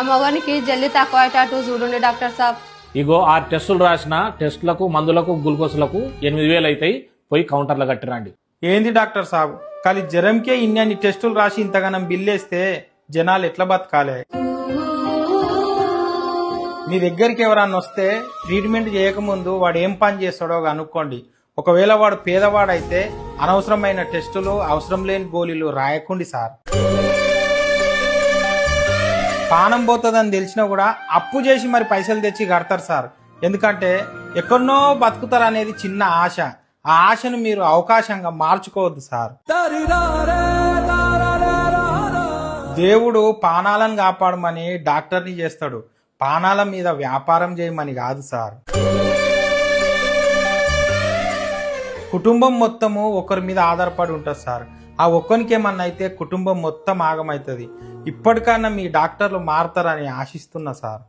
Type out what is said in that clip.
నా మగనికి జల్దీ తక్కువ అయ్యేటట్టు చూడండి డాక్టర్ సాబ్. ఇగో 6 టెస్టులు రాసిన టెస్టులకు మందులకు గ్లూకోజులకు 8,000 అవుతాయి. పోయి కౌంటర్లో కట్టిరండి. ఏంది డాక్టర్ సాబ్, ఖాళీ జ్వరంకే ఇన్ని టెస్టులు రాసి ఇంతగానం బిల్లేస్తే జనాలు ఎట్లా బతకాలే? మీ దగ్గరికి ఎవరన్నా వస్తే ట్రీట్మెంట్ చేయకముందు వాడు ఏం పని చేస్తాడో కనుక్కోండి. ఒకవేళ వాడు పేదవాడైతే అనవసరమైన టెస్టులు, అవసరం లేని గోళీలు రాయకండి సార్. పానం పోతుందని తెలిసినా కూడా అప్పు చేసి మరి పైసలు తెచ్చి కడతారు సార్. ఎందుకంటే ఎక్కడనో బతుకుతారు అనేది చిన్న ఆశ. ఆ ఆశను మీరు అవకాశంగా మార్చుకోవద్దు సార్. దేవుడు పానాలను కాపాడమని డాక్టర్ని చేస్తాడు, పానాల మీద వ్యాపారం చేయమని కాదు సార్. కుటుంబం మొత్తము ఒకరి మీద ఆధారపడి ఉంటుంది సార్. ఆ ఒక్కరికి ఏమన్నా అయితే కుటుంబం మొత్తం ఆగమవుతుంది. ఇప్పటికన్నా మీ డాక్టర్లు మారతారని ఆశిస్తున్నా సార్.